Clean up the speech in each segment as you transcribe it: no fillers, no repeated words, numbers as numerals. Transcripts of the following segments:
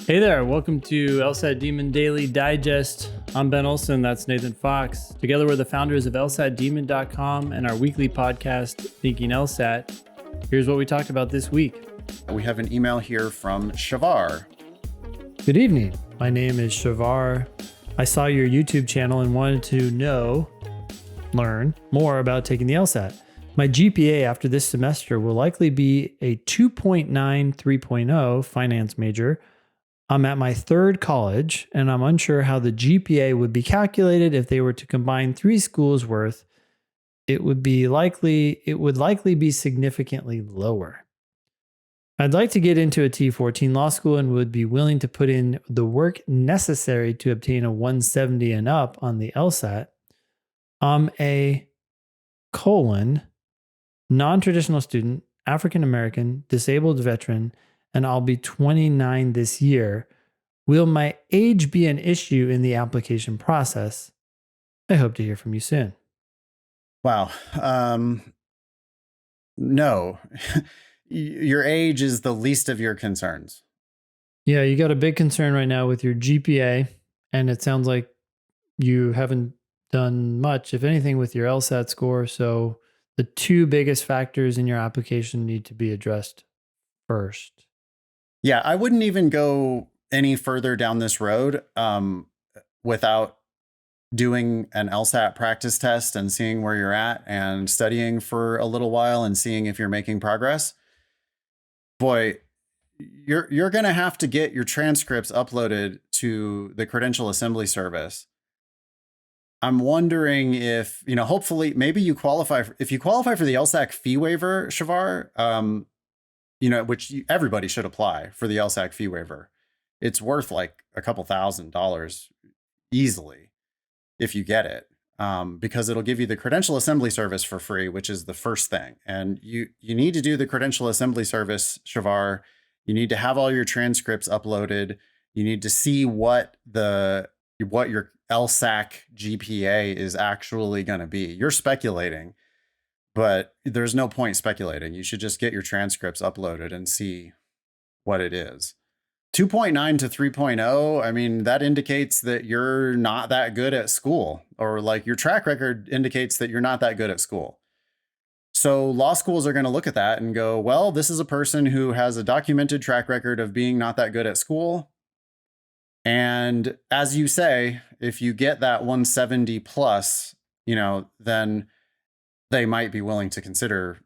Hey there, welcome to LSAT Demon Daily Digest. I'm Ben Olson, that's Nathan Fox. Together we're the founders of LSATdemon.com and our weekly podcast, Thinking LSAT. Here's what we talked about this week. We have an email here from Shavar. Good evening. My name is Shavar. I saw your YouTube channel and wanted to learn more about taking the LSAT. My GPA after this semester will likely be a 2.9 3.0 finance major. I'm at my third college, and I'm unsure how the GPA would be calculated if they were to combine 3 schools worth. It would likely be significantly lower. I'd like to get into a T14 law school and would be willing to put in the work necessary to obtain a 170 and up on the LSAT. I'm a non-traditional student, African American, disabled veteran, and I'll be 29 this year. Will my age be an issue in the application process? I hope to hear from you soon. Wow. No. Your age is the least of your concerns. Yeah, you got a big concern right now with your GPA, and it sounds like you haven't done much, if anything, with your LSAT score. So the 2 biggest factors in your application need to be addressed first. Yeah, I wouldn't even go any further down this road without doing an LSAT practice test and seeing where you're at and studying for a little while and seeing if you're making progress. Boy, you're going to have to get your transcripts uploaded to the Credential Assembly Service. I'm wondering if, hopefully maybe you qualify. If you qualify for the LSAC fee waiver, Shavar, which everybody should apply for the LSAC fee waiver. It's worth like a couple $1,000s easily if you get it, because it'll give you the Credential Assembly Service for free, which is the first thing. And you need to do the Credential Assembly Service, Shavar. You need to have all your transcripts uploaded. You need to see what your LSAC GPA is actually going to be. You're speculating, but there's no point speculating. You should just get your transcripts uploaded and see what it is. 2.9 to 3.0, I mean, that indicates that you're not that good at school, or like your track record indicates that you're not that good at school. So law schools are going to look at that and go, well, this is a person who has a documented track record of being not that good at school. And as you say, if you get that 170 plus, then they might be willing to consider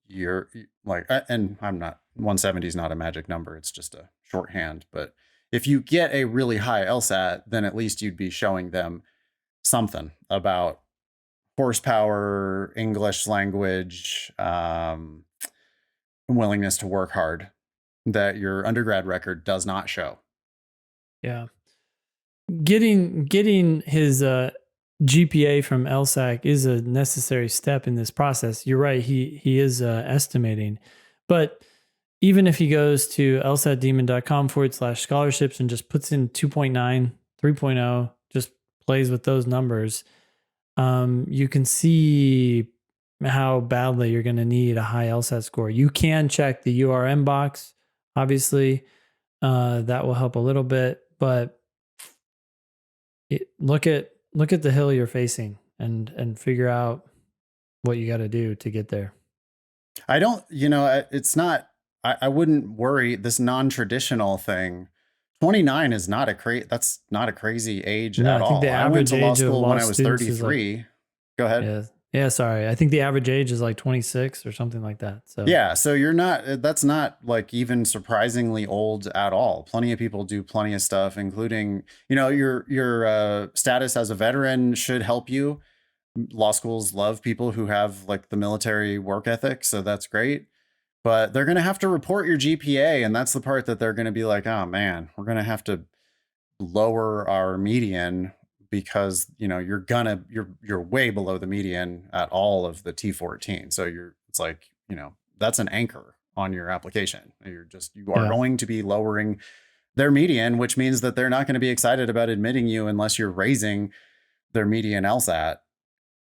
and 170 is not a magic number. It's just a shorthand. But if you get a really high LSAT, then at least you'd be showing them something about horsepower, English language, willingness to work hard that your undergrad record does not show. Yeah. Getting his GPA from LSAC is a necessary step in this process. You're right. He is estimating, but even if he goes to lsatdemon.com/scholarships and just puts in 2.9, 3.0, just plays with those numbers, you can see how badly you're going to need a high LSAT score. You can check the URM box, obviously. That will help a little bit, but look at the hill you're facing and figure out what you got to do to get there. It's not, I wouldn't worry. This non-traditional thing, 29 is not that's not a crazy age at all. I went to law school when I was 33. Go ahead. Yeah. Sorry. I think the average age is like 26 or something like that. So yeah. So that's not like even surprisingly old at all. Plenty of people do plenty of stuff, including, your status as a veteran should help you. Law schools love people who have like the military work ethic. So that's great. But they're going to have to report your GPA. And that's the part that they're going to be like, oh man, we're going to have to lower our median because, you're way below the median at all of the T14. So it's like, that's an anchor on your application. You are going to be lowering their median, which means that they're not going to be excited about admitting you unless you're raising their median LSAT.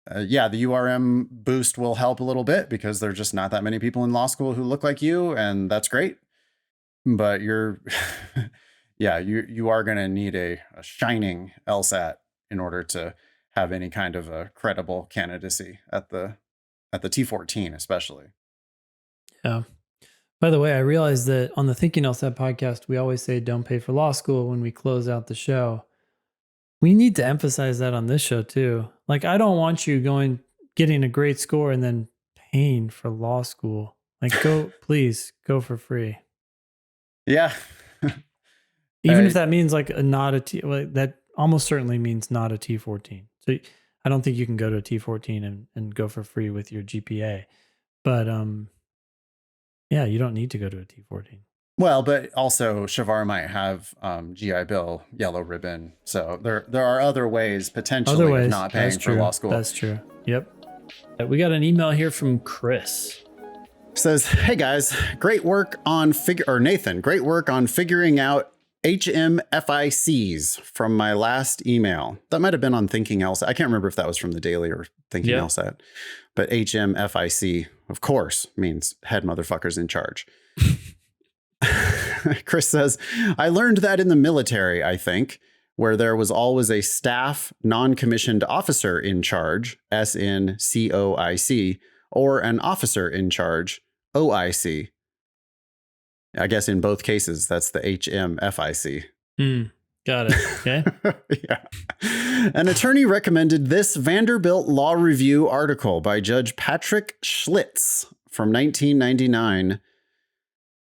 The URM boost will help a little bit because there's just not that many people in law school who look like you, and that's great. But yeah, you are going to need a shining LSAT in order to have any kind of a credible candidacy at the T14, especially. Yeah. By the way, I realized that on the Thinking LSAT podcast, we always say don't pay for law school when we close out the show. We need to emphasize that on this show too. Like, I don't want you getting a great score and then paying for law school. Like, please go for free. Yeah. Even if that means like that almost certainly means not a T14. So I don't think you can go to a T14 and go for free with your GPA. But yeah, you don't need to go to a T14. Well, but also Shavar might have GI Bill, yellow ribbon. So there are other ways potentially of not paying for law school. That's true. Yep. We got an email here from Chris. Says, hey guys, great work on Nathan, great work on figuring out HMFICs from my last email. That might have been on Thinking LSAT. I can't remember if that was from the Daily or Thinking LSAT. But HMFIC, of course, means head motherfuckers in charge. Chris says, I learned that in the military, I think, where there was always a staff non-commissioned officer in charge, as in COIC, or an officer in charge, OIC. I guess in both cases, that's the HMFIC. Got it. Okay. Yeah. An attorney recommended this Vanderbilt Law Review article by Judge Patrick Schlitz from 1999.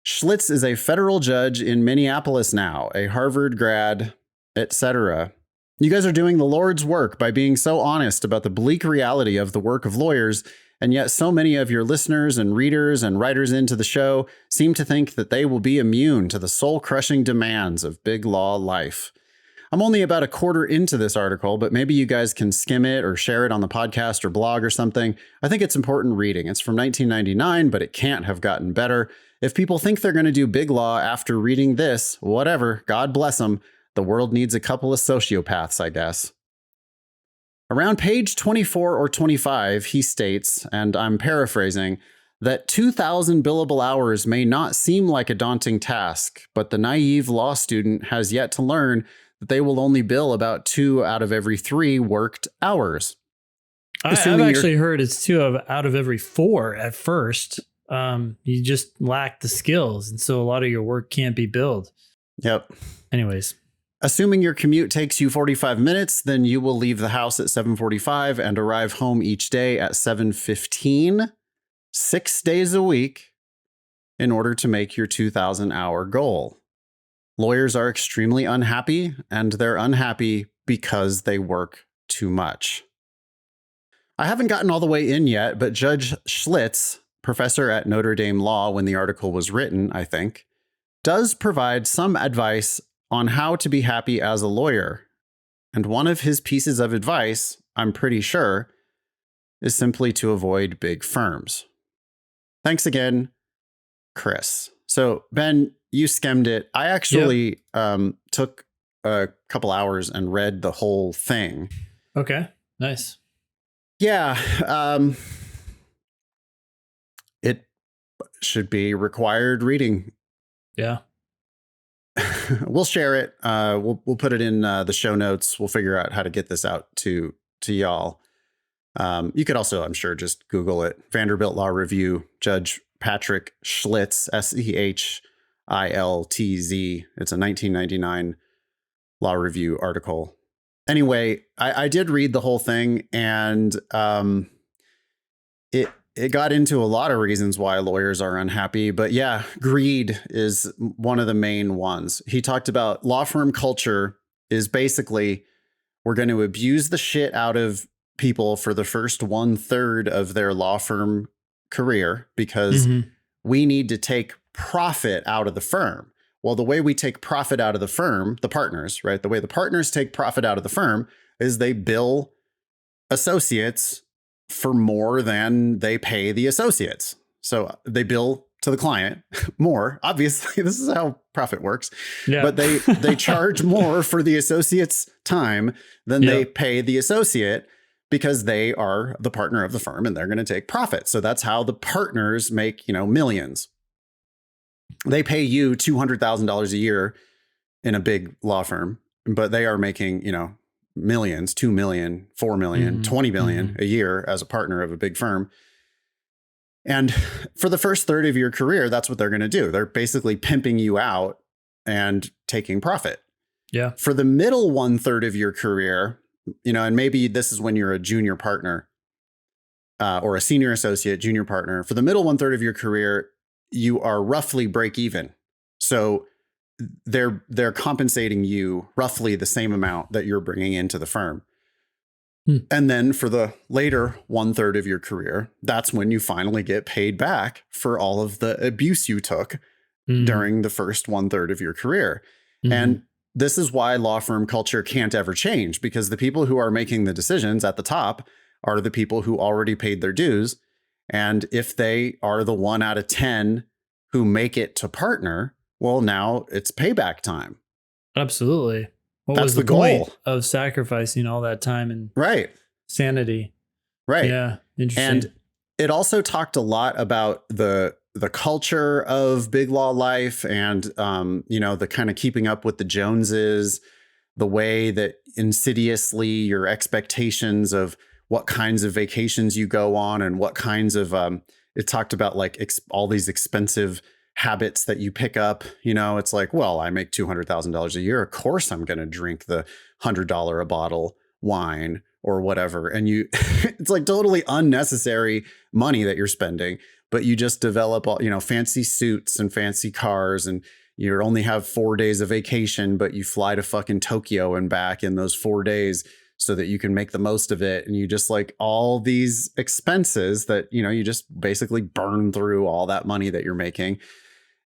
Schlitz is a federal judge in Minneapolis now, a Harvard grad, etc. You guys are doing the Lord's work by being so honest about the bleak reality of the work of lawyers, and yet so many of your listeners and readers and writers into the show seem to think that they will be immune to the soul-crushing demands of big law life. I'm only about a quarter into this article, but maybe you guys can skim it or share it on the podcast or blog or something. I think it's important reading. It's from 1999, but it can't have gotten better. If people think they're going to do big law after reading this, whatever, God bless them. The world needs a couple of sociopaths, I guess. Around page 24 or 25, he states, and I'm paraphrasing, that 2,000 billable hours may not seem like a daunting task, but the naive law student has yet to learn that they will only bill about 2 out of every 3 worked hours. I've actually heard it's 2 out of every 4 at first. You just lack the skills, and so a lot of your work can't be billed. Yep. Anyways. Assuming your commute takes you 45 minutes, then you will leave the house at 7:45 and arrive home each day at 7:15, 6 days a week, in order to make your 2,000-hour goal. Lawyers are extremely unhappy, and they're unhappy because they work too much. I haven't gotten all the way in yet, but Judge Schlitz, professor at Notre Dame Law when the article was written, I think, does provide some advice on how to be happy as a lawyer. And one of his pieces of advice, I'm pretty sure, is simply to avoid big firms. Thanks again, Chris. So, Ben, you skimmed it. I actually took a couple hours and read the whole thing. Okay, nice. Yeah. It should be required reading. Yeah. We'll share it. We'll put it in the show notes. We'll figure out how to get this out to y'all. You could also, I'm sure, just Google it. Vanderbilt Law Review, Judge Patrick Schlitz, SEHILTZ. It's a 1999 Law Review article. Anyway, I did read the whole thing, and it got into a lot of reasons why lawyers are unhappy. But yeah, greed is one of the main ones. He talked about law firm culture is basically we're going to abuse the shit out of people for the first 1/3 of their law firm career because we need to take profit out of the firm. Well, the way we take profit out of the firm, the partners, right? The way the partners take profit out of the firm is they bill associates for more than they pay the associates. So they bill to the client more. Obviously, this is how profit works. Yeah. But they charge more for the associate's time than they pay the associate because they are the partner of the firm and they're going to take profit. So that's how the partners make, millions. They pay you $200,000 a year in a big law firm, but they are making, millions, 2 million, 4 million, 20 million a year as a partner of a big firm. And for the first third of your career, that's what they're going to do. They're basically pimping you out and taking profit. Yeah. For the middle 1/3 of your career, and maybe this is when you're a junior partner or a senior associate, junior partner. For the middle 1/3 of your career, you are roughly break even. So they're compensating you roughly the same amount that you're bringing into the firm. And then for the later 1/3 of your career, that's when you finally get paid back for all of the abuse you took during the first 1/3 of your career. And this is why law firm culture can't ever change, because the people who are making the decisions at the top are the people who already paid their dues. And if they are the 1 out of 10 who make it to partner, well, now it's payback time. Absolutely. What That's was the goal point of sacrificing all that time and sanity? Right. Yeah. Interesting. And it also talked a lot about the culture of big law life and, the kind of keeping up with the Joneses, the way that insidiously your expectations of what kinds of vacations you go on and what kinds of, it talked about like all these expensive habits that you pick up. It's like, well, I make $200,000 a year. Of course, I'm going to drink the $100 a bottle wine or whatever. And it's like totally unnecessary money that you're spending, but you just develop all, fancy suits and fancy cars, and you only have 4 days of vacation, but you fly to fucking Tokyo and back in those 4 days so that you can make the most of it. And you just like all these expenses that, you just basically burn through all that money that you're making.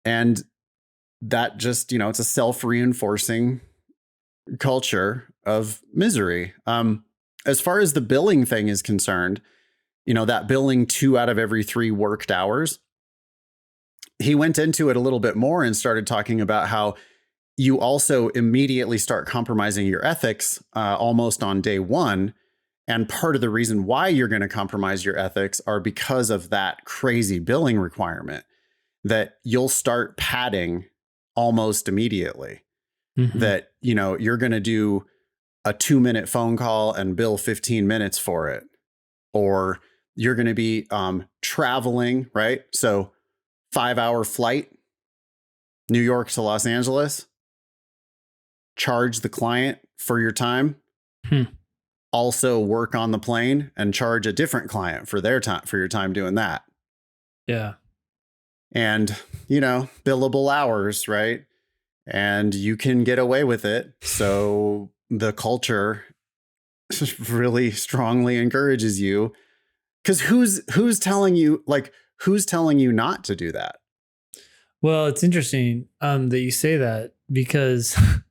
And that just, it's a self-reinforcing culture of misery. As far as the billing thing is concerned, that billing 2 out of every 3 worked hours, he went into it a little bit more and started talking about how you also immediately start compromising your ethics almost on day one. And part of the reason why you're going to compromise your ethics are because of that crazy billing requirement that you'll start padding almost immediately. That, you're going to do a 2-minute phone call and bill 15 minutes for it. Or you're going to be traveling, right? So 5-hour flight, New York to Los Angeles, charge the client for your time. Also work on the plane and charge a different client for their time, for your time doing that. Yeah. And, billable hours, right? And you can get away with it. So the culture really strongly encourages you, because who's telling you not to do that? Well, it's interesting that you say that, because it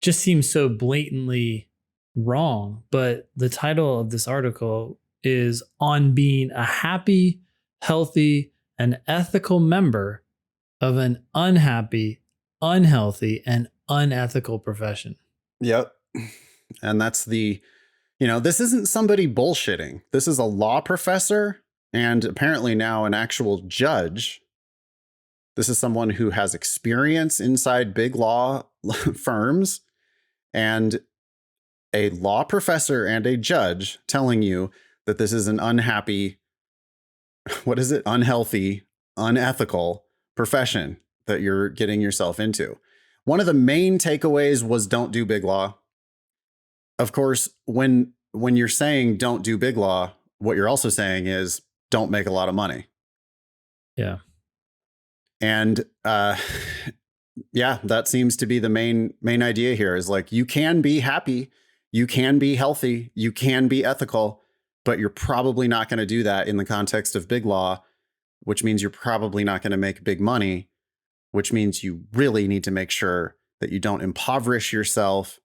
just seems so blatantly wrong. But the title of this article is On Being a Happy, Healthy, and Ethical Member of an Unhappy, Unhealthy, and Unethical Profession. Yep. And that's this isn't somebody bullshitting. This is a law professor and apparently now an actual judge. This is someone who has experience inside big law firms, and a law professor and a judge telling you that this is an unhappy, unhealthy, unethical profession that you're getting yourself into. One of the main takeaways was don't do big law. Of course, when you're saying don't do big law, what you're also saying is don't make a lot of money. Yeah. And that seems to be the main idea here, is like, you can be happy, you can be healthy, you can be ethical, but you're probably not going to do that in the context of big law, which means you're probably not going to make big money, which means you really need to make sure that you don't impoverish yourself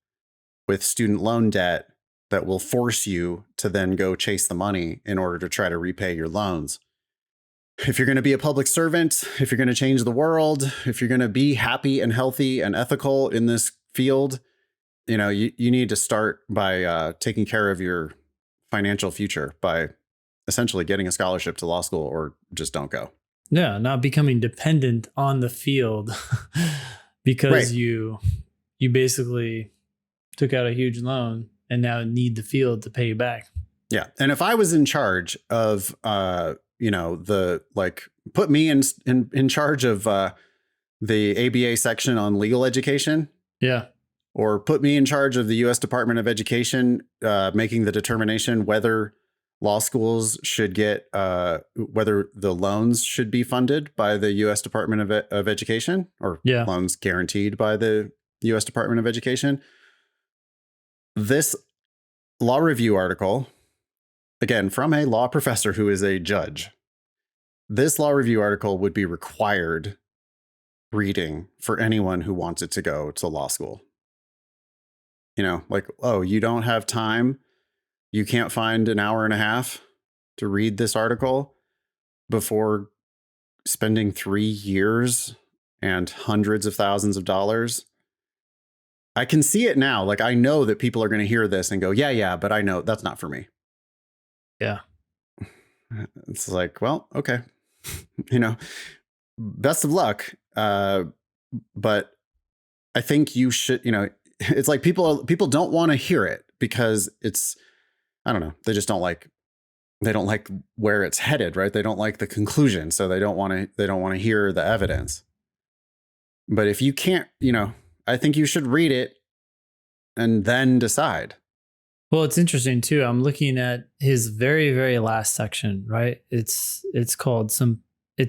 with student loan debt that will force you to then go chase the money in order to try to repay your loans. If you're going to be a public servant, if you're going to change the world, if you're going to be happy and healthy and ethical in this field, you need to start by taking care of your financial future by essentially getting a scholarship to law school, or just don't go. Yeah. Not becoming dependent on the field because you you basically took out a huge loan and now need the field to pay you back. Yeah. And if I was in charge of, put me in charge of the ABA section on legal education. Yeah. Or put me in charge of the U.S. Department of Education, making the determination whether law schools should get, whether the loans should be funded by the U.S. Department of Education, or loans guaranteed by the U.S. Department of Education. This law review article, again, from a law professor who is a judge, this law review article would be required reading for anyone who wanted to go to law school. Oh, you don't have time. You can't find an hour and a half to read this article before spending 3 years and hundreds of thousands of dollars. I can see it now. I know that people are going to hear this and go, yeah, but I know that's not for me. Yeah. It's well, okay. Best of luck. But I think you should, it's people don't want to hear it because it's, I don't know. They just don't like where it's headed, right? They don't like the conclusion. So they don't want to hear the evidence. But if you can't, I think you should read it and then decide. Well, it's interesting too. I'm looking at his very, very last section, right? It's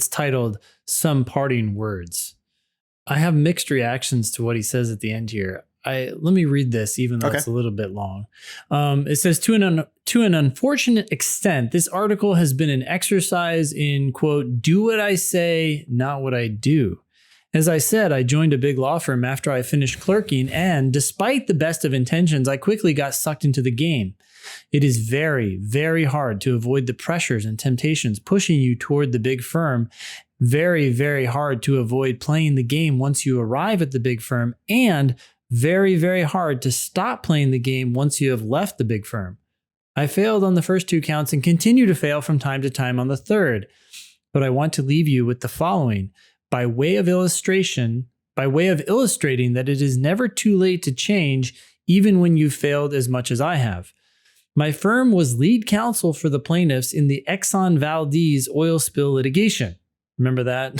titled Some Parting Words. I have mixed reactions to what he says at the end here. Let me read this, even though it's a little bit long. It says, to an unfortunate extent, this article has been an exercise in, quote, do what I say, not what I do. As I said, I joined a big law firm after I finished clerking, and despite the best of intentions, I quickly got sucked into the game. It is very, very hard to avoid the pressures and temptations pushing you toward the big firm. Very, very hard to avoid playing the game once you arrive at the big firm, and very, very hard to stop playing the game once you have left the big firm. I failed on the first 2 counts and continue to fail from time to time on the third. But I want to leave you with the following. By way of illustrating that it is never too late to change, even when you've failed as much as I have. My firm was lead counsel for the plaintiffs in the Exxon Valdez oil spill litigation. Remember that?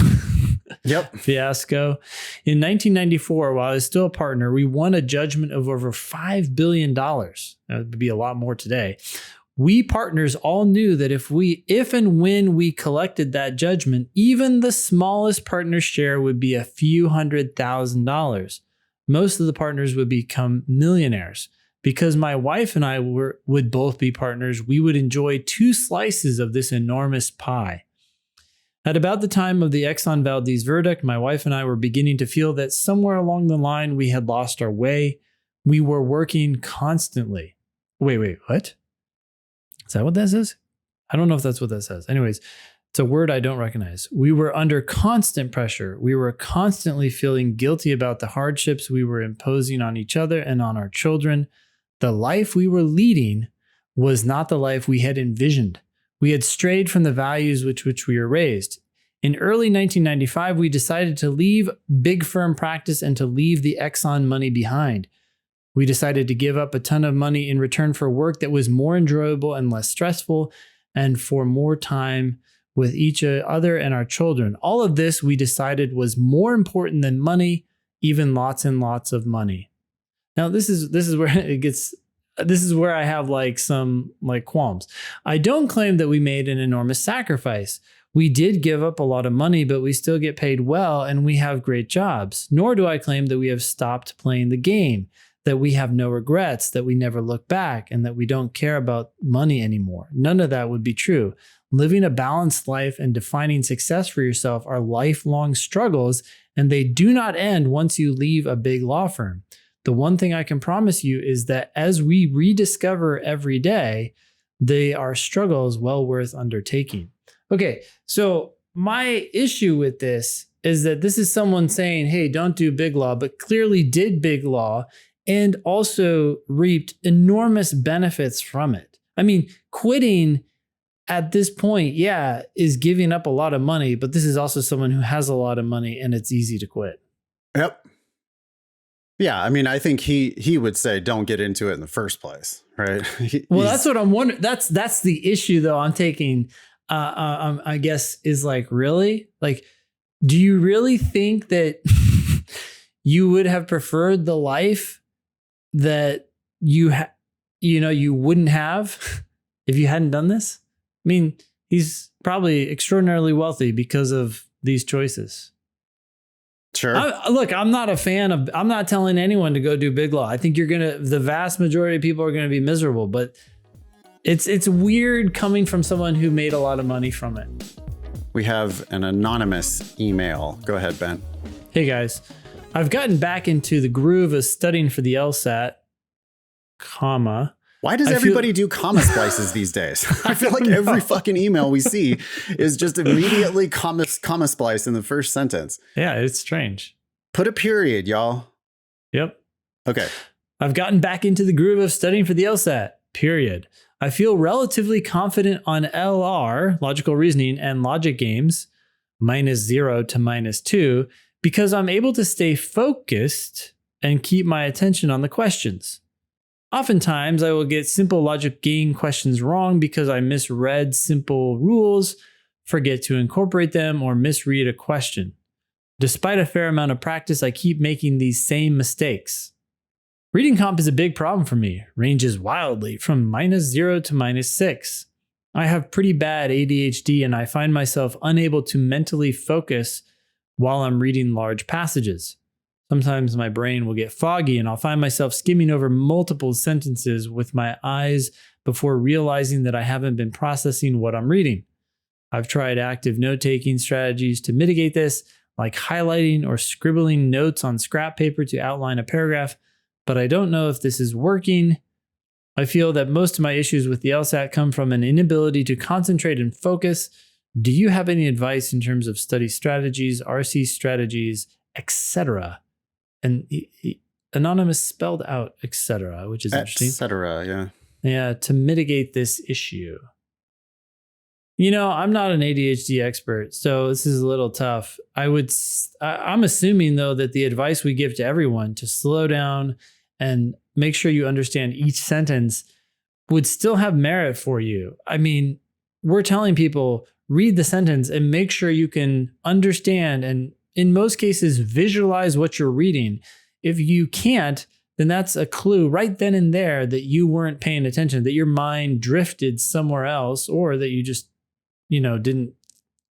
Yep. Fiasco. In 1994, while I was still a partner, we won a judgment of over $5 billion. That would be a lot more today. We partners all knew that if and when we collected that judgment, even the smallest partner's share would be a few $100,000. Most of the partners would become millionaires. Because my wife and I would both be partners, we would enjoy 2 slices of this enormous pie. At about the time of the Exxon Valdez verdict, my wife and I were beginning to feel that somewhere along the line we had lost our way. We were working constantly. Wait, what? Is that what that says? I don't know if that's what that says. Anyways, it's a word I don't recognize. We were under constant pressure. We were constantly feeling guilty about the hardships we were imposing on each other and on our children. The life we were leading was not the life we had envisioned. We had strayed from the values with which we were raised. In early 1995, we decided to leave big firm practice and to leave the Exxon money behind. We decided to give up a ton of money in return for work that was more enjoyable and less stressful, and for more time with each other and our children. All of this we decided was more important than money, even lots and lots of money. Now, this is where it gets. This is where I have some qualms. I don't claim that we made an enormous sacrifice. We did give up a lot of money, but we still get paid well and we have great jobs. Nor do I claim that we have stopped playing the game, that we have no regrets, that we never look back, and that we don't care about money anymore. None of that would be true. Living a balanced life and defining success for yourself are lifelong struggles, and they do not end once you leave a big law firm. The one thing I can promise you is that as we rediscover every day, they are struggles well worth undertaking. Okay, so my issue with this is that this is someone saying, hey, don't do big law, but clearly did big law and also reaped enormous benefits from it. I mean, quitting at this point, is giving up a lot of money, but this is also someone who has a lot of money and it's easy to quit. Yep. Yeah, I mean, I think he would say don't get into it in the first place, right? Well, that's what I'm wondering. That's the issue, though. I'm taking, I guess, is like, really, like, do you really think that you would have preferred the life that you wouldn't have if you hadn't done this? I mean, he's probably extraordinarily wealthy because of these choices. Sure. Look, I'm not a fan of, I'm not telling anyone to go do Big Law. I think the vast majority of people are going to be miserable, but it's weird coming from someone who made a lot of money from it. We have an anonymous email. Go ahead, Ben. Hey guys, I've gotten back into the groove of studying for the LSAT, Why does everybody do comma splices these days? I feel like every fucking email we see is just immediately comma splice in the first sentence. Yeah, it's strange. Put a period, y'all. Yep. Okay. I've gotten back into the groove of studying for the LSAT, period. I feel relatively confident on LR, logical reasoning, and logic games, -0 to -2, because I'm able to stay focused and keep my attention on the questions. Oftentimes, I will get simple logic game questions wrong because I misread simple rules, forget to incorporate them, or misread a question. Despite a fair amount of practice, I keep making these same mistakes. Reading comp is a big problem for me, ranges wildly from -0 to -6. I have pretty bad ADHD and I find myself unable to mentally focus while I'm reading large passages. Sometimes my brain will get foggy and I'll find myself skimming over multiple sentences with my eyes before realizing that I haven't been processing what I'm reading. I've tried active note-taking strategies to mitigate this, like highlighting or scribbling notes on scrap paper to outline a paragraph, but I don't know if this is working. I feel that most of my issues with the LSAT come from an inability to concentrate and focus. Do you have any advice in terms of study strategies, RC strategies, etc.? And anonymous spelled out, etc., which is interesting. Etc., yeah. Yeah, to mitigate this issue. I'm not an ADHD expert, so this is a little tough. I'm assuming, though, that the advice we give to everyone to slow down and make sure you understand each sentence would still have merit for you. I mean, we're telling people, read the sentence and make sure you can understand and, in most cases, visualize what you're reading. If you can't, then that's a clue right then and there that you weren't paying attention, that your mind drifted somewhere else, or that you just, didn't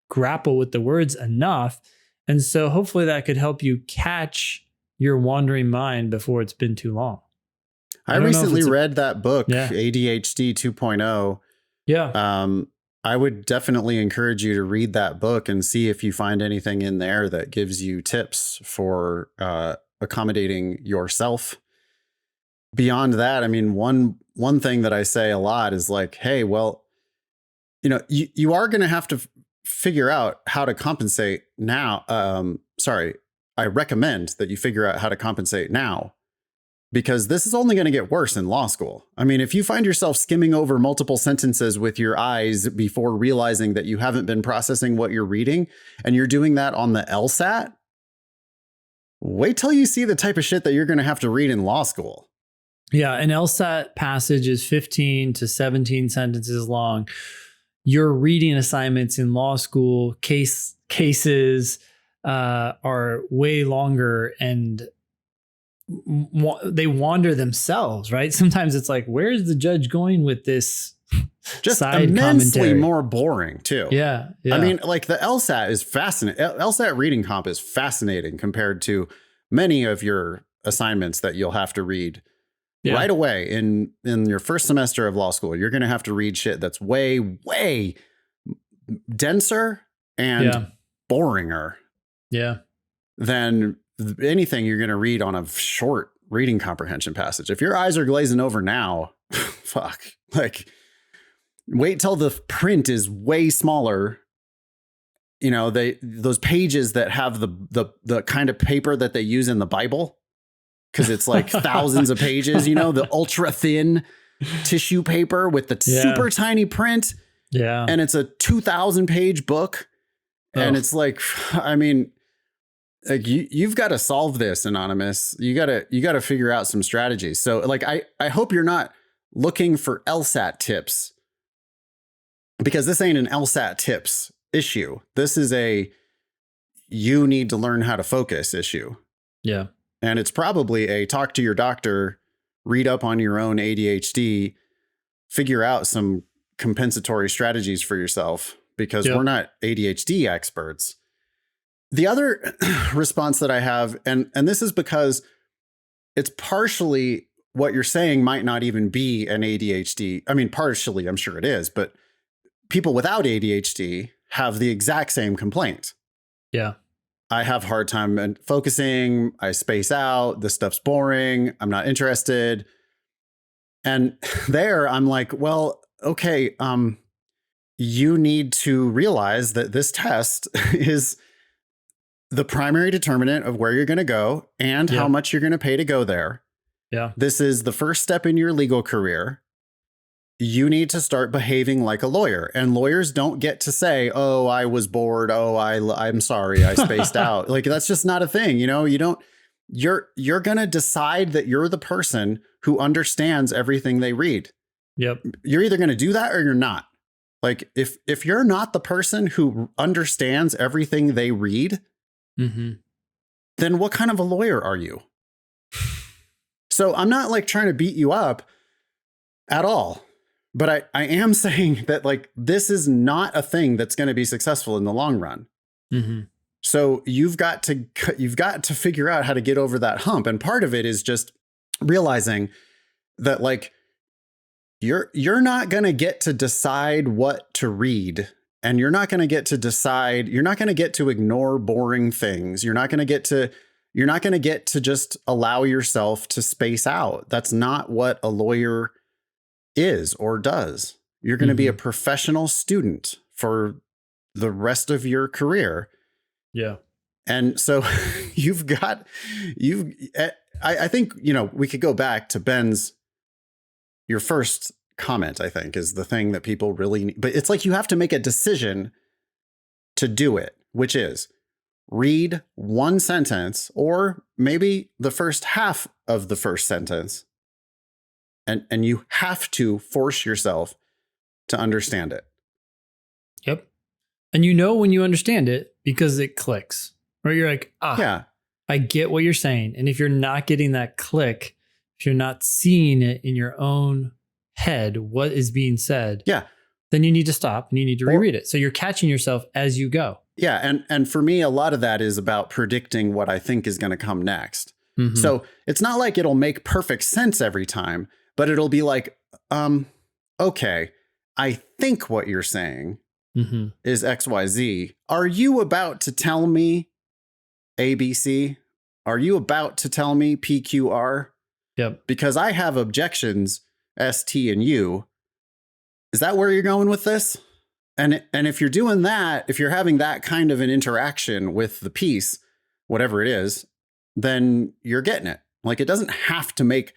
grapple with the words enough. And so hopefully that could help you catch your wandering mind before it's been too long. I recently read that book, ADHD 2.0. Yeah. I would definitely encourage you to read that book and see if you find anything in there that gives you tips for accommodating yourself. Beyond that, I mean, one thing that I say a lot is like, hey, well, you are going to have to figure out how to compensate now. I recommend that you figure out how to compensate now, because this is only going to get worse in law school. I mean, if you find yourself skimming over multiple sentences with your eyes before realizing that you haven't been processing what you're reading, and you're doing that on the LSAT, wait till you see the type of shit that you're going to have to read in law school. Yeah, an LSAT passage is 15 to 17 sentences long. Your reading assignments in law school cases are way longer, and they wander themselves, right? Sometimes it's like, where's the judge going with this? Just side immensely commentary. More boring too. Yeah. I mean, like the LSAT is fascinating. LSAT reading comp is fascinating compared to many of your assignments that you'll have to read right away in your first semester of law school. You're going to have to read shit that's way, way denser and boringer than anything you're going to read on a short reading comprehension passage. If your eyes are glazing over now, fuck, like wait till the print is way smaller. Those pages that have the kind of paper that they use in the Bible, because it's like thousands of pages, the ultra thin tissue paper with the super tiny print. Yeah. And it's a 2,000 page book. And it's like, I mean, like you've got to solve this, Anonymous. You gotta figure out some strategies. So like I hope you're not looking for LSAT tips, because this ain't an LSAT tips issue. This is you need to learn how to focus issue. Yeah. And it's probably a talk to your doctor, read up on your own ADHD, figure out some compensatory strategies for yourself, because we're not ADHD experts. The other response that I have, and this is because it's partially what you're saying might not even be an ADHD. I mean, partially, I'm sure it is, but people without ADHD have the exact same complaint. Yeah. I have a hard time focusing. I space out. This stuff's boring. I'm not interested. And there I'm like, well, okay, you need to realize that this test is the primary determinant of where you're going to go and how much you're going to pay to go there. Yeah. This is the first step in your legal career. You need to start behaving like a lawyer, and lawyers don't get to say, oh, I was bored. Oh, I'm sorry. I spaced out. Like, that's just not a thing. You know, you're going to decide that you're the person who understands everything they read. Yep. You're either going to do that or you're not. Like, if you're not the person who understands everything they read, then what kind of a lawyer are you? So I'm not like trying to beat you up at all. But I am saying that, like, this is not a thing that's going to be successful in the long run. So you've got to figure out how to get over that hump. And part of it is just realizing that, like, you're not going to get to decide what to read, and you're not going to get to ignore boring things. You're not going to get to just allow yourself to space out. That's not what a lawyer is or does. You're going to be a professional student for the rest of your career. Yeah. And so I think, you know, we could go back to your first comment, I think, is the thing that people really need. But it's like, you have to make a decision to do it, which is read one sentence, or maybe the first half of the first sentence. And you have to force yourself to understand it. Yep. And you know when you understand it because it clicks. Right? You're like, yeah, I get what you're saying. And if you're not getting that click, if you're not seeing it in your own head, what is being said, then you need to stop and you need to reread it. So you're catching yourself as you go. Yeah. And for me, a lot of that is about predicting what I think is going to come next. So it's not like it'll make perfect sense every time, but it'll be like, okay, I think what you're saying is XYZ. Are you about to tell me ABC? Are you about to tell me PQR? Yep. Because I have objections, ST and U. Is that where you're going with this? And if you're doing that, if you're having that kind of an interaction with the piece, whatever it is, then you're getting it. Like, it doesn't have to make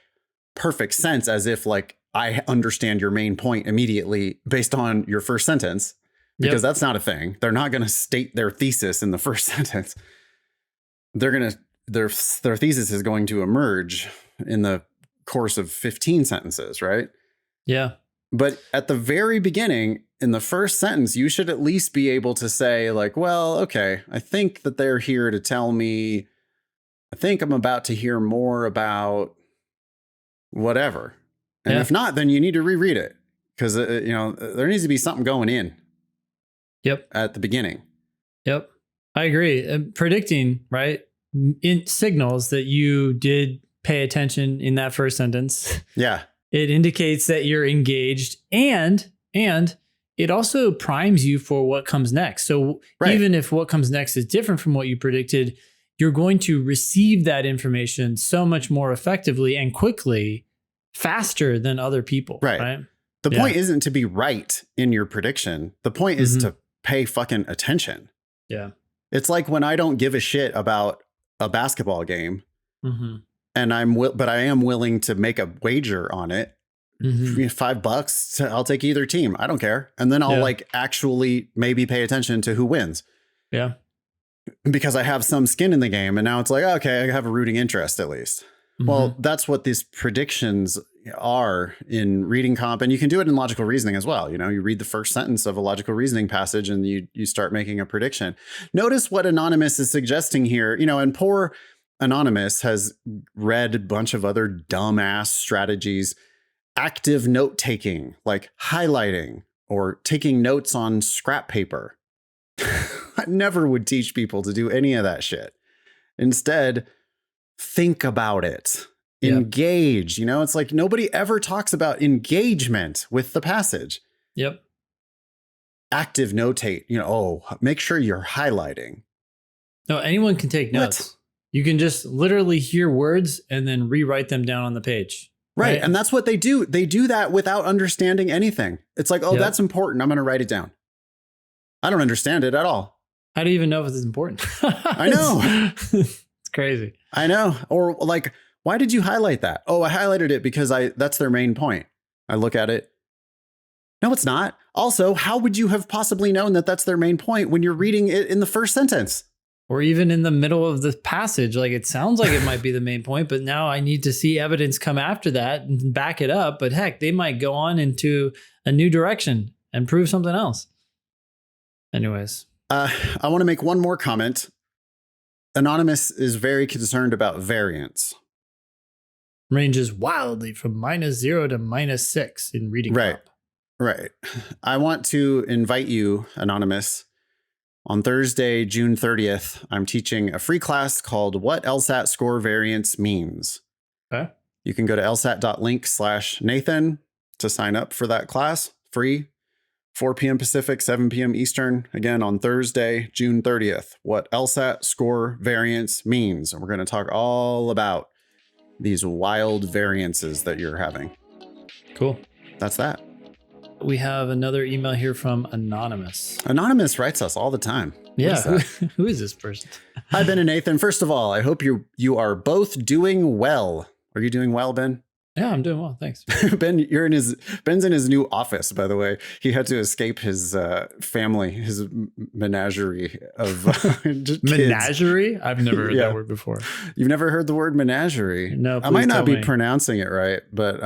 perfect sense as if, like, I understand your main point immediately based on your first sentence, because that's not a thing. They're not going to state their thesis in the first sentence. Their thesis is going to emerge in the course of 15 sentences, right? Yeah. But at the very beginning, in the first sentence, you should at least be able to say, like, well, okay, I think that they're here to tell me, I think I'm about to hear more about whatever. And if not, then you need to reread it, because, you know, there needs to be something going in. Yep. At the beginning. Yep. I agree. Predicting, right? It signals that you did pay attention in that first sentence. Yeah. It indicates that you're engaged, and it also primes you for what comes next. So even if what comes next is different from what you predicted, you're going to receive that information so much more effectively and quickly, faster than other people. Right. The point isn't to be right in your prediction. The point is to pay fucking attention. Yeah. It's like when I don't give a shit about a basketball game, and but I am willing to make a wager on it. $5, I'll take either team. I don't care. And then I'll like actually maybe pay attention to who wins. Yeah. because I have some skin in the game. And now it's like, okay, I have a rooting interest at least. Mm-hmm. Well, that's what these predictions are in reading comp. And you can do it in logical reasoning as well. You know, you read the first sentence of a logical reasoning passage and you start making a prediction. Notice what Anonymous is suggesting here, you know, and poor Anonymous has read a bunch of other dumbass strategies, active note taking, like highlighting or taking notes on scrap paper. I never would teach people to do any of that shit. Instead, think about it. Engage. You know, it's like nobody ever talks about engagement with the passage. Yep. Active notate. You know, oh, make sure you're highlighting. No, anyone can take notes. What? You can just literally hear words and then rewrite them down on the page. Right. And that's what they do. They do that without understanding anything. It's like, oh, that's important. I'm going to write it down. I don't understand it at all. How do you even know if it's important? I know. It's crazy. I know. Or like, why did you highlight that? Oh, I highlighted it because that's their main point. I look at it. No, it's not. Also, how would you have possibly known that that's their main point when you're reading it in the first sentence? Or even in the middle of the passage, like it sounds like it might be the main point, but now I need to see evidence come after that and back it up. But heck, they might go on into a new direction and prove something else. Anyways. I want to make one more comment. Anonymous is very concerned about variance. Ranges wildly from -0 to -6 in reading. Right. Comp. Right. I want to invite you, Anonymous. On Thursday, June 30th, I'm teaching a free class called What LSAT Score Variance Means. Okay. You can go to lsat.link/Nathan to sign up for that class. Free. 4 p.m. Pacific, 7 p.m. Eastern. Again, on Thursday, June 30th. What LSAT Score Variance Means. And we're going to talk all about these wild variances that you're having. Cool. That's that. We have another email here from Anonymous. Anonymous writes us all the time. Yeah. Who is this person? Hi, Ben and Nathan. First of all, I hope you are both doing well. Are you doing well, Ben? Yeah, I'm doing well. Thanks. Ben, Ben's in his new office, by the way. He had to escape his family, his menagerie of menagerie? I've never heard that word before. You've never heard the word menagerie? No, I might not be pronouncing it right, but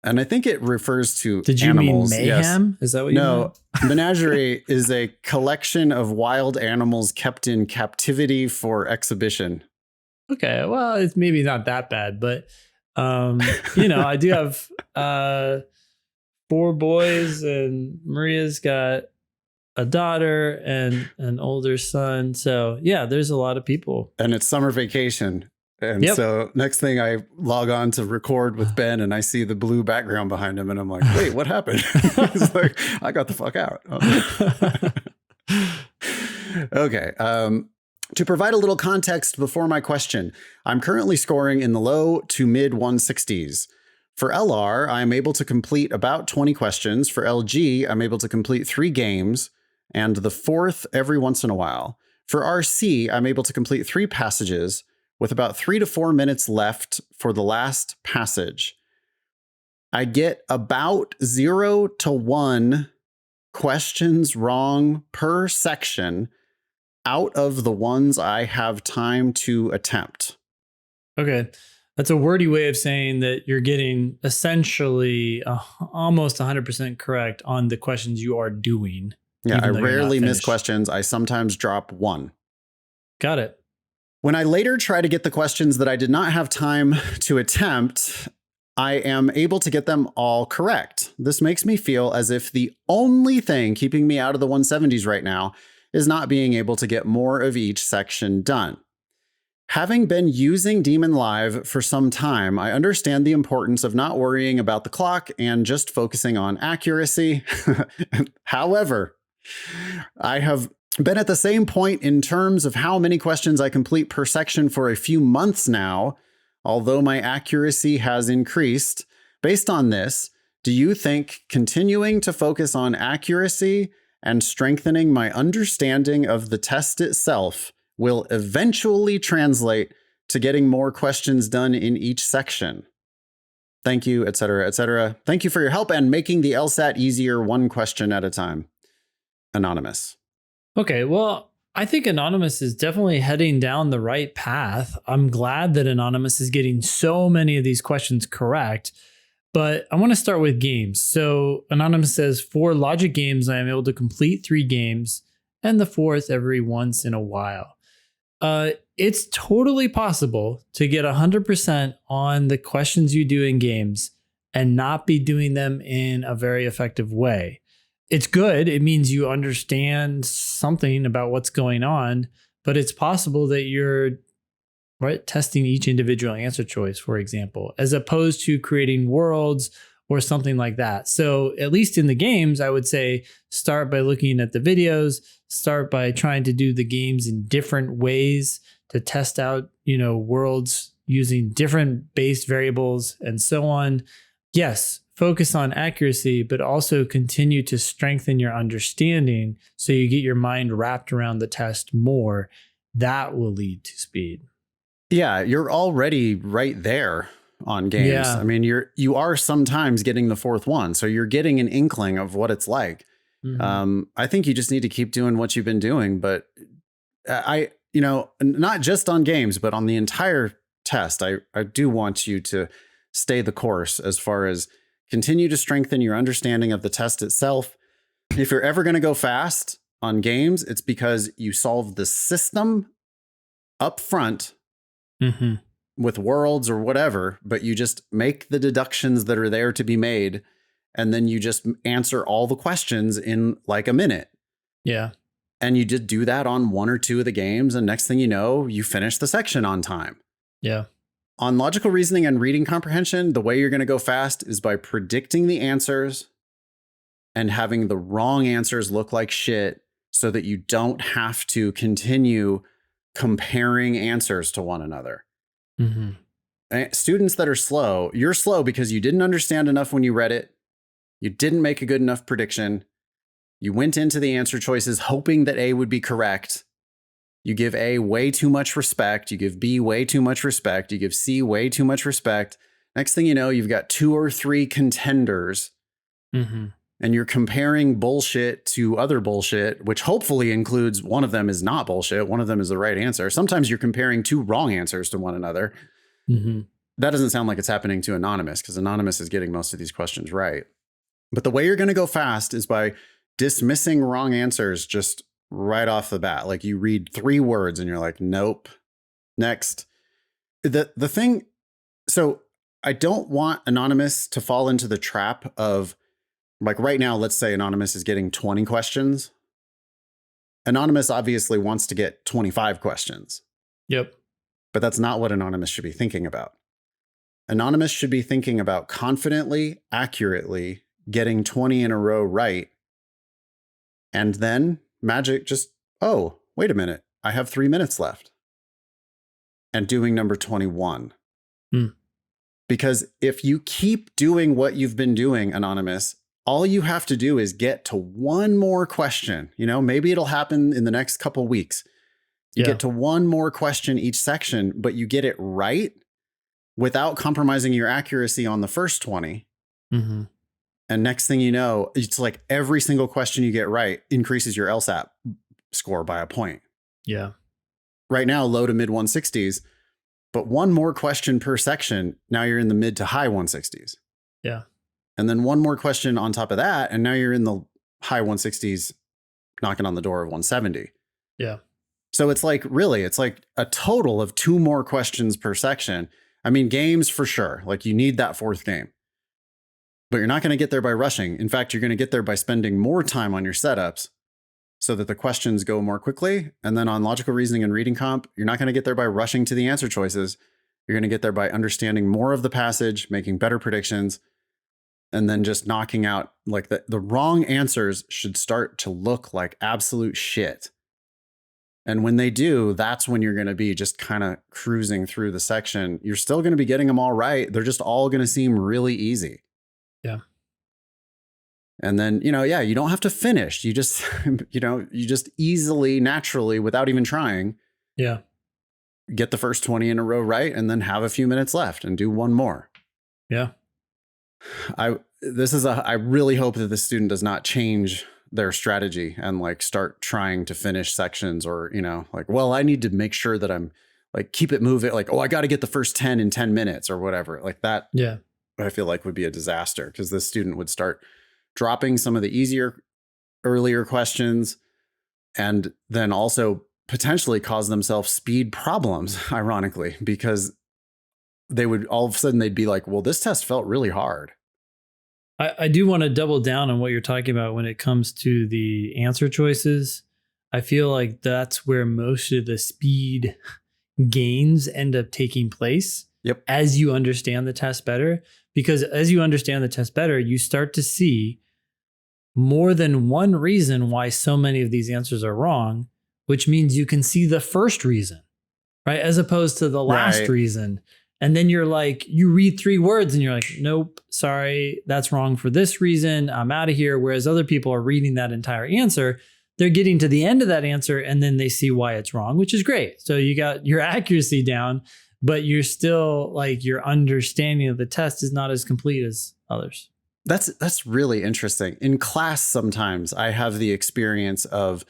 and I think it refers to Did you animals. mean mayhem? Yes. Is that what you meant? Menagerie is a collection of wild animals kept in captivity for exhibition. Okay, well, it's maybe not that bad, but you know, I do have 4 boys, and Maria's got a daughter and an older son. So yeah, there's a lot of people. And it's summer vacation. And so next thing I log on to record with Ben and I see the blue background behind him and I'm like, wait, what happened? He's like, I got the fuck out. Okay. To provide a little context before my question, I'm currently scoring in the low to mid 160s. For LR, I'm able to complete about 20 questions. For LG, I'm able to complete 3 games and the 4th every once in a while. For RC, I'm able to complete 3 passages with about 3 to 4 minutes left for the last passage. I get about 0 to 1 questions wrong per section out of the ones I have time to attempt. Okay. That's a wordy way of saying that you're getting essentially almost 100% correct on the questions you are doing. Yeah, I rarely miss questions. I sometimes drop 1. Got it. When I later try to get the questions that I did not have time to attempt, I am able to get them all correct. This makes me feel as if the only thing keeping me out of the 170s right now is not being able to get more of each section done. Having been using Demon Live for some time, I understand the importance of not worrying about the clock and just focusing on accuracy. However, I have been at the same point in terms of how many questions I complete per section for a few months now, although my accuracy has increased. Based on this, do you think continuing to focus on accuracy and strengthening my understanding of the test itself will eventually translate to getting more questions done in each section? Thank you, etc., etc. Thank you for your help and making the LSAT easier 1 question at a time. Anonymous. Okay, well, I think Anonymous is definitely heading down the right path. I'm glad that Anonymous is getting so many of these questions correct. But I want to start with games. So Anonymous says, for logic games, I am able to complete 3 games and the 4th every once in a while. It's totally possible to get 100% on the questions you do in games and not be doing them in a very effective way. It's good. It means you understand something about what's going on, but it's possible that you're right testing each individual answer choice, for example, as opposed to creating worlds or something like that. So at least in the games, I would say start by looking at the videos, start by trying to do the games in different ways to test out, worlds using different base variables and so on. Yes, focus on accuracy, but also continue to strengthen your understanding so you get your mind wrapped around the test more. That will lead to speed. Yeah, you're already right there on games. Yeah. I mean, you are sometimes getting the 4th one, so you're getting an inkling of what it's like. I think you just need to keep doing what you've been doing, but not just on games, but on the entire test, I do want you to stay the course as far as continue to strengthen your understanding of the test itself. If you're ever going to go fast on games, it's because you solve the system up front with worlds or whatever, but you just make the deductions that are there to be made. And then you just answer all the questions in like a minute. Yeah. And you just do that on 1 or 2 of the games. And next thing you know, you finish the section on time. Yeah. On logical reasoning and reading comprehension, the way you're going to go fast is by predicting the answers and having the wrong answers look like shit so that you don't have to continue comparing answers to one another. Students that are slow, you're slow because you didn't understand enough when you read it. You didn't make a good enough prediction. You went into the answer choices hoping that A would be correct. You give A way too much respect. You give B way too much respect. You give C way too much respect. Next thing you know, you've got 2 or 3 contenders. And you're comparing bullshit to other bullshit, which hopefully includes one of them is not bullshit. One of them is the right answer. Sometimes you're comparing 2 wrong answers to one another. That doesn't sound like it's happening to Anonymous because Anonymous is getting most of these questions right. But the way you're going to go fast is by dismissing wrong answers just right off the bat. Like you read 3 words and you're like, nope, next. The thing, so I don't want Anonymous to fall into the trap of, like right now, let's say Anonymous is getting 20 questions. Anonymous obviously wants to get 25 questions. Yep. But that's not what Anonymous should be thinking about. Anonymous should be thinking about confidently, accurately getting 20 in a row right. And then magic just, oh, wait a minute. I have 3 minutes left. And doing number 21. Because if you keep doing what you've been doing, Anonymous, all you have to do is get to one more question. Maybe it'll happen in the next couple weeks. You get to one more question each section, but you get it right without compromising your accuracy on the first 20. And next thing you know, it's like every single question you get right increases your LSAT score by a point. Yeah. Right now, low to mid 160s, but one more question per section. Now you're in the mid to high 160s. Yeah. And then one more question on top of that. And now you're in the high 160s, knocking on the door of 170. Yeah. So it's like, really, it's like a total of 2 more questions per section. I mean, games for sure. Like you need that 4th game, but you're not going to get there by rushing. In fact, you're going to get there by spending more time on your setups so that the questions go more quickly. And then on logical reasoning and reading comp, you're not going to get there by rushing to the answer choices. You're going to get there by understanding more of the passage, making better predictions, and then just knocking out like the wrong answers should start to look like absolute shit. And when they do, that's when you're going to be just kind of cruising through the section. You're still going to be getting them all right. They're just all going to seem really easy. Yeah. And then, you don't have to finish. You just, you just easily, naturally, without even trying. Yeah. Get the first 20 in a row right, and then have a few minutes left and do one more. Yeah. I really hope that the student does not change their strategy and like start trying to finish sections, or, you know, like, well, I need to make sure that I'm like, keep it moving. Like, oh, I got to get the first 10 in 10 minutes or whatever. Like that. Yeah. I feel like would be a disaster, because the student would start dropping some of the easier, earlier questions, and then also potentially cause themselves speed problems, ironically, because they would all of a sudden they'd be like, well, this test felt really hard. I do want to double down on what you're talking about when it comes to the answer choices. I feel like that's where most of the speed gains end up taking place. Yep. As you understand the test better, because as you understand the test better, you start to see more than one reason why so many of these answers are wrong, which means you can see the first reason, right? As opposed to the last reason. And then you're like, you read 3 words and you're like, nope, sorry, that's wrong for this reason. I'm out of here. Whereas other people are reading that entire answer. They're getting to the end of that answer and then they see why it's wrong, which is great. So you got your accuracy down, but you're still like, your understanding of the test is not as complete as others. That's really interesting. In class, sometimes I have the experience of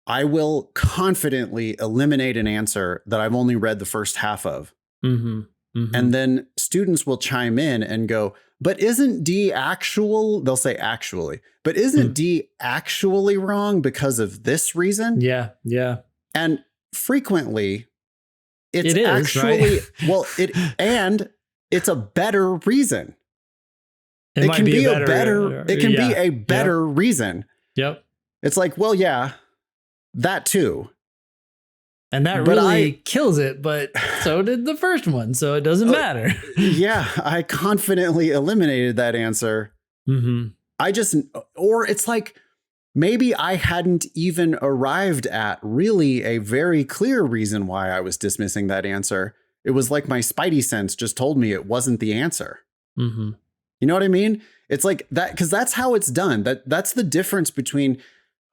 I will confidently eliminate an answer that I've only read the first half of. Mm-hmm. Mm-hmm. And then students will chime in and go, but isn't D actual? They'll say actually, but isn't D actually wrong because of this reason? Yeah. Yeah. And frequently it is actually, right? And it's a better reason. It can be a better reason. Yep. It's like, well, yeah, that too. And that really kills it, but so did the first one, so it doesn't matter. Yeah, I confidently eliminated that answer. Mm-hmm. Or it's like, maybe I hadn't even arrived at really a very clear reason why I was dismissing that answer. It was like my spidey sense just told me it wasn't the answer. Mm-hmm. You know what I mean? It's like that, because that's how it's done. That's the difference between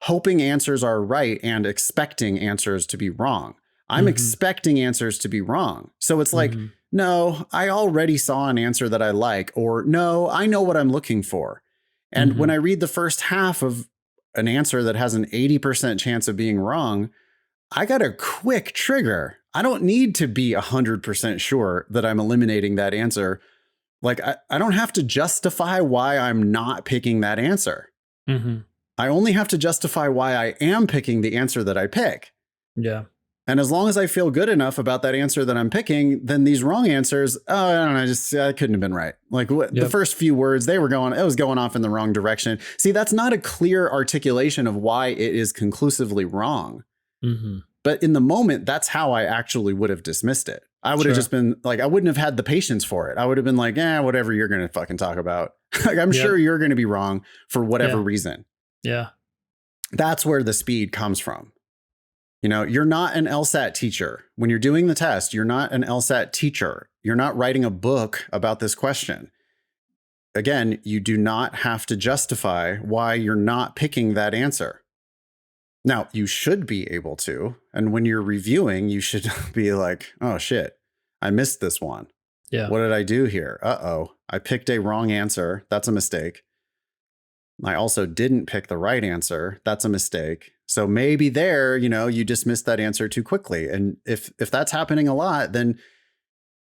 hoping answers are right and expecting answers to be wrong. I'm expecting answers to be wrong. So it's like, no, I already saw an answer that I like, or no, I know what I'm looking for. And when I read the first half of an answer that has an 80% chance of being wrong, I got a quick trigger. I don't need to be 100% sure that I'm eliminating that answer. Like, I don't have to justify why I'm not picking that answer. Mm-hmm. I only have to justify why I am picking the answer that I pick. Yeah. And as long as I feel good enough about that answer that I'm picking, then these wrong answers, I don't know, I couldn't have been right. Like the first few words, it was going off in the wrong direction. See, that's not a clear articulation of why it is conclusively wrong. Mm-hmm. But in the moment, that's how I actually would have dismissed it. I would have just been like, I wouldn't have had the patience for it. I would have been like, whatever you're going to fucking talk about. Like, I'm sure you're going to be wrong for whatever reason. Yeah. That's where the speed comes from. You know, you're not an LSAT teacher. When you're doing the test, you're not an LSAT teacher. You're not writing a book about this question. Again, you do not have to justify why you're not picking that answer. Now, you should be able to. And when you're reviewing, you should be like, oh, shit, I missed this one. Yeah. What did I do here? Uh-oh, I picked a wrong answer. That's a mistake. I also didn't pick the right answer. That's a mistake. So maybe there, you dismissed that answer too quickly. And if that's happening a lot, then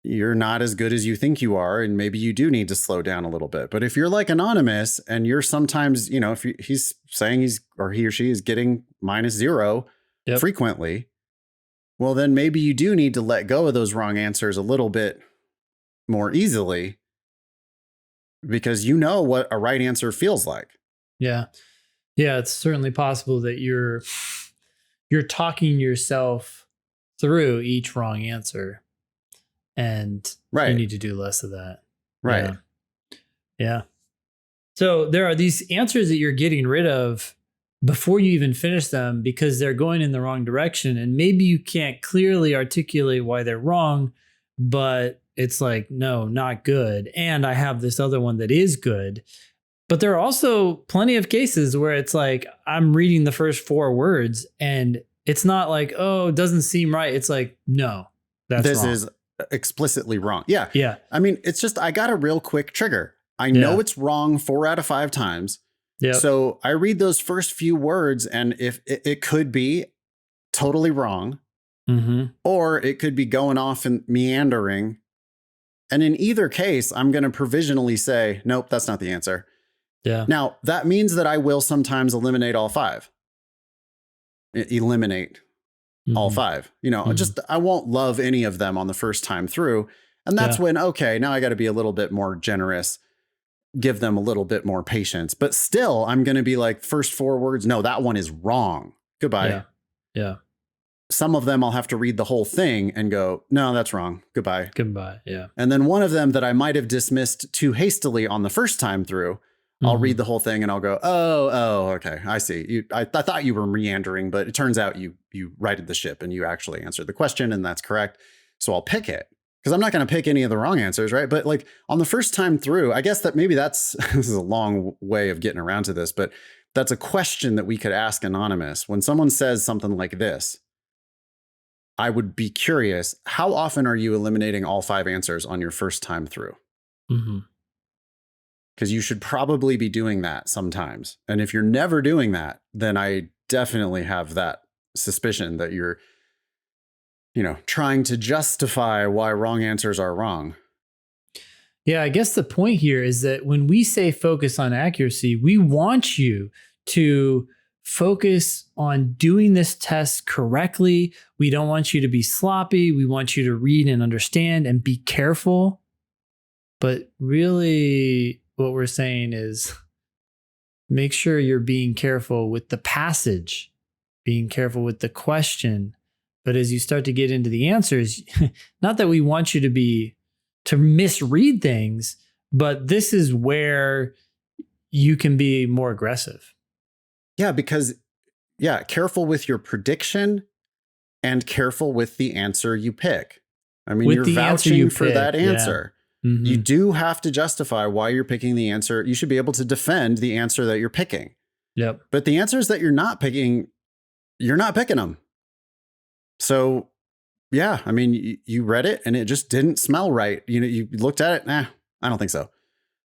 you're not as good as you think you are. And maybe you do need to slow down a little bit. But if you're like anonymous and you're sometimes, if he's saying he or she is getting -0 frequently, well, then maybe you do need to let go of those wrong answers a little bit more easily, because you know what a right answer feels like. Yeah. Yeah, it's certainly possible that you're talking yourself through each wrong answer, and you need to do less of that. Right. Yeah. So there are these answers that you're getting rid of before you even finish them because they're going in the wrong direction, and maybe you can't clearly articulate why they're wrong, but it's like, no, not good. And I have this other one that is good. But there are also plenty of cases where it's like, I'm reading the first 4 words and it's not like, oh, it doesn't seem right. It's like, no, this wrong. Is explicitly wrong. Yeah. Yeah. I mean, it's just, I got a real quick trigger. I know it's wrong 4 out of 5 times. Yep. So I read those first few words, and if it could be totally wrong, or it could be going off and meandering. And in either case, I'm going to provisionally say, nope, that's not the answer. Yeah. Now, that means that I will sometimes eliminate all five. Eliminate all five. Just I won't love any of them on the first time through. And that's when, okay, now I got to be a little bit more generous, give them a little bit more patience. But still, I'm going to be like, first four words, no, that one is wrong. Goodbye. Yeah. Yeah. Some of them I'll have to read the whole thing and go, no, that's wrong. Goodbye. Goodbye. Yeah. And then one of them that I might have dismissed too hastily on the first time through, I'll read the whole thing and I'll go, oh, okay. I see. I thought you were meandering, but it turns out you righted the ship and you actually answered the question, and that's correct. So I'll pick it, because I'm not going to pick any of the wrong answers, right? But like on the first time through, I guess that maybe this is a long way of getting around to this, but that's a question that we could ask Anonymous. When someone says something like this, I would be curious, how often are you eliminating all five answers on your first time through? Because you should probably be doing that sometimes. And if you're never doing that, then I definitely have that suspicion that you're, trying to justify why wrong answers are wrong. Yeah, I guess the point here is that when we say focus on accuracy, we want you to focus on doing this test correctly. We don't want you to be sloppy. We want you to read and understand and be careful. But really, what we're saying is make sure you're being careful with the passage, being careful with the question. But as you start to get into the answers, not that we want you to misread things, but this is where you can be more aggressive. Yeah, because, careful with your prediction and careful with the answer you pick. I mean, you're vouching for that answer. Yeah. You do have to justify why you're picking the answer. You should be able to defend the answer that you're picking. Yep. But the answers that you're not picking them. So, yeah, I mean, you read it and it just didn't smell right. You looked at it. Nah, I don't think so.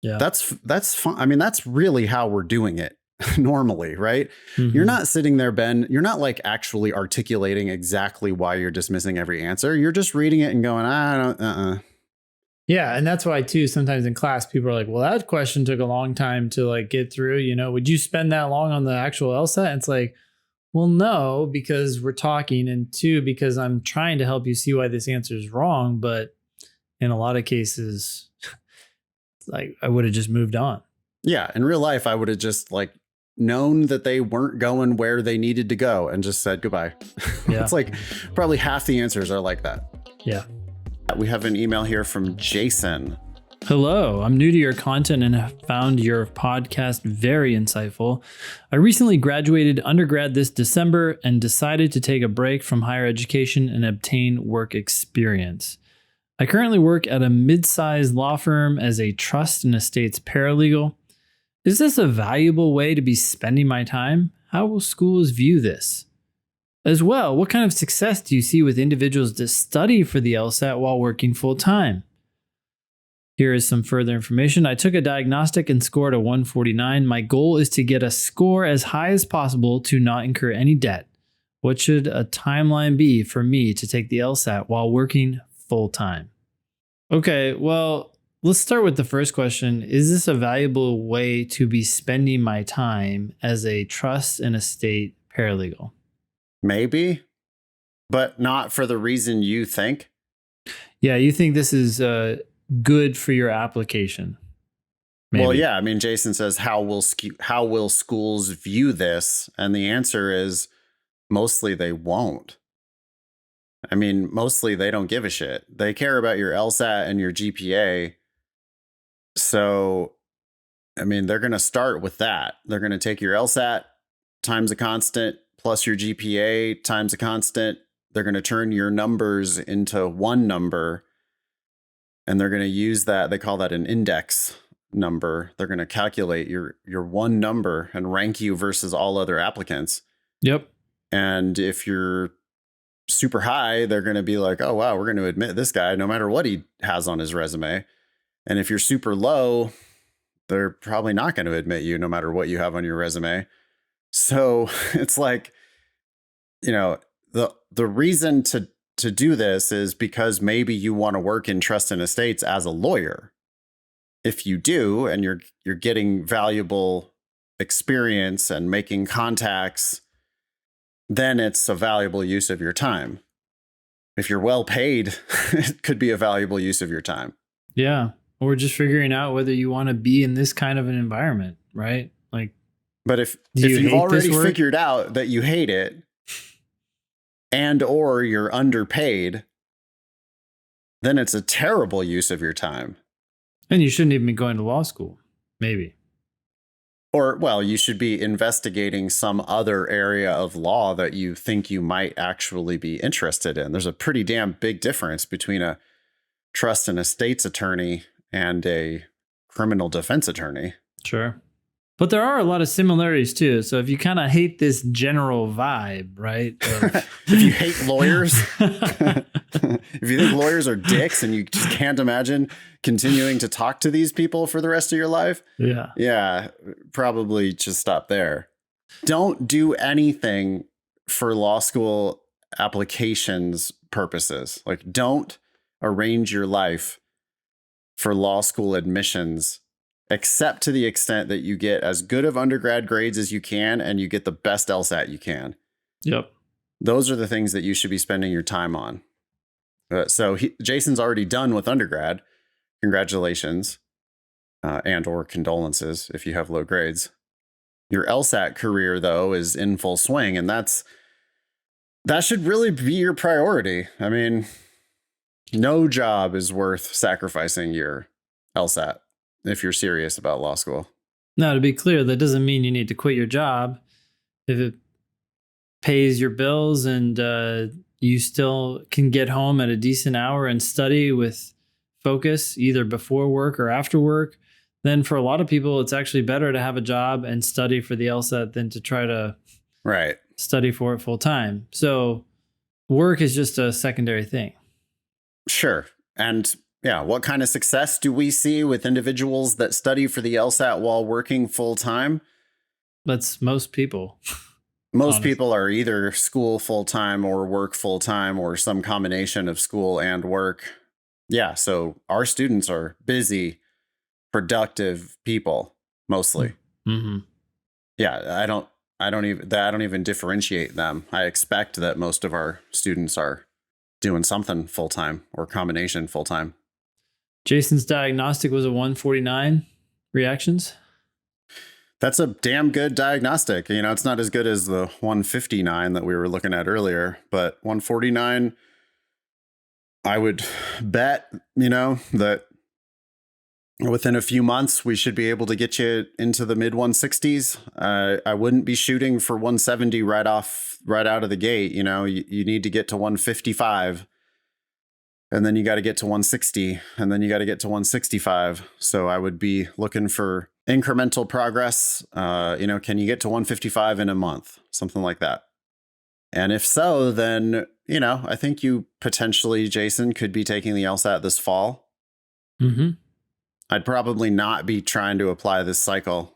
Yeah. That's fun. I mean, that's really how we're doing it normally, right? You're not sitting there, Ben. You're not like actually articulating exactly why you're dismissing every answer. You're just reading it and going, I don't, Yeah. And that's why too, sometimes in class, people are like, well, that question took a long time to like get through, would you spend that long on the actual LSAT? And it's like, well, no, because we're talking, and two, because I'm trying to help you see why this answer is wrong. But in a lot of cases, like I would have just moved on. Yeah. In real life, I would have just like known that they weren't going where they needed to go and just said goodbye. Yeah. It's like probably half the answers are like that. Yeah. We have an email here from Jason. Hello, I'm new to your content and have found your podcast very insightful. I recently graduated undergrad this December and decided to take a break from higher education and obtain work experience. I currently work at a mid-sized law firm as a trust and estates paralegal. Is this a valuable way to be spending my time? How will schools view this? As well, what kind of success do you see with individuals that study for the LSAT while working full-time? Here is some further information. I took a diagnostic and scored a 149. My goal is to get a score as high as possible to not incur any debt. What should a timeline be for me to take the LSAT while working full-time? Okay, well, let's start with the first question. Is this a valuable way to be spending my time as a trust and estate paralegal? Maybe, but not for the reason you think. Yeah, you think this is good for your application? Maybe. Well, yeah. I mean, Jason says, how will schools view this? And the answer is mostly they won't. I mean, mostly they don't give a shit. They care about your LSAT and your GPA. So, I mean, they're going to start with that. They're going to take your LSAT times a constant plus your GPA times a constant. They're going to turn your numbers into one number. And they're going to use that. They call that an index number. They're going to calculate your one number and rank you versus all other applicants. Yep. And if you're super high, they're going to be like, oh, wow, we're going to admit this guy no matter what he has on his resume. And if you're super low, they're probably not going to admit you no matter what you have on your resume. So it's like, the reason to do this is because maybe you want to work in trust and estates as a lawyer. If you do, and you're getting valuable experience and making contacts, then it's a valuable use of your time. If you're well paid, it could be a valuable use of your time. Yeah. Or just figuring out whether you want to be in this kind of an environment, right? Like, but if you've already figured out that you hate it and or you're underpaid, then it's a terrible use of your time. And you shouldn't even be going to law school, maybe. Or, well, you should be investigating some other area of law that you think you might actually be interested in. There's a pretty damn big difference between a trust and estates attorney and a criminal defense attorney. Sure. But there are a lot of similarities too. So if you kind of hate this general vibe, right? If you hate lawyers, if you think lawyers are dicks and you just can't imagine continuing to talk to these people for the rest of your life. Yeah, probably just stop there. Don't do anything for law school applications purposes. Like, don't arrange your life for law school admissions, except to the extent that you get as good of undergrad grades as you can and you get the best LSAT you can. Yep. Those are the things that you should be spending your time on. So Jason's already done with undergrad. Congratulations, and or condolences if you have low grades. Your LSAT career, though, is in full swing, and that should really be your priority. I mean, no job is worth sacrificing your LSAT if you're serious about law school. Now, to be clear, that doesn't mean you need to quit your job if it pays your bills and you still can get home at a decent hour and study with focus either before work or after work. Then for a lot of people, it's actually better to have a job and study for the LSAT than to try to study for it full time. So work is just a secondary thing. Sure. And yeah, what kind of success do we see with individuals that study for the LSAT while working full time? That's most people. Most people are either school full time or work full time or some combination of school and work. Yeah, so our students are busy, productive people mostly. Mm-hmm. Yeah, I don't even differentiate them. I expect that most of our students are doing something full time or combination full time. Jason's diagnostic was a 149 reactions. That's a damn good diagnostic. It's not as good as the 159 that we were looking at earlier, but 149, I would bet, that within a few months, we should be able to get you into the mid 160s. I wouldn't be shooting for 170 right out of the gate. You need to get to 155. And then you got to get to 160, and then you got to get to 165. So I would be looking for incremental progress. Can you get to 155 in a month? Something like that. And if so, then, I think you potentially, Jason, could be taking the LSAT this fall. Mm-hmm. I'd probably not be trying to apply this cycle.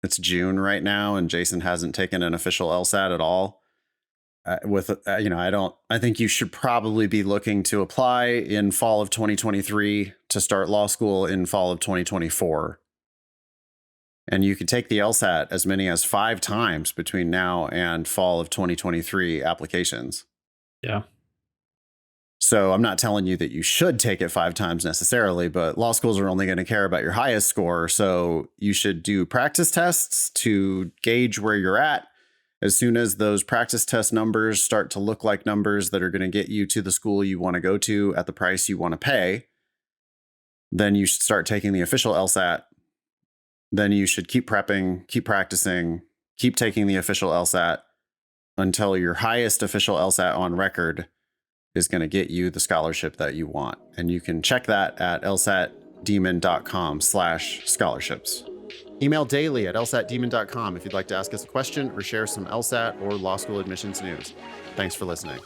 It's June right now, and Jason hasn't taken an official LSAT at all. I think you should probably be looking to apply in fall of 2023 to start law school in fall of 2024. And you could take the LSAT as many as 5 times between now and fall of 2023 applications. Yeah. So I'm not telling you that you should take it 5 times necessarily, but law schools are only going to care about your highest score. So you should do practice tests to gauge where you're at. As soon as those practice test numbers start to look like numbers that are going to get you to the school you want to go to at the price you want to pay, then you should start taking the official LSAT. Then you should keep prepping, keep practicing, keep taking the official LSAT until your highest official LSAT on record is going to get you the scholarship that you want. And you can check that at lsatdemon.com/scholarships. Email daily at lsatdemon.com if you'd like to ask us a question or share some LSAT or law school admissions news. Thanks for listening.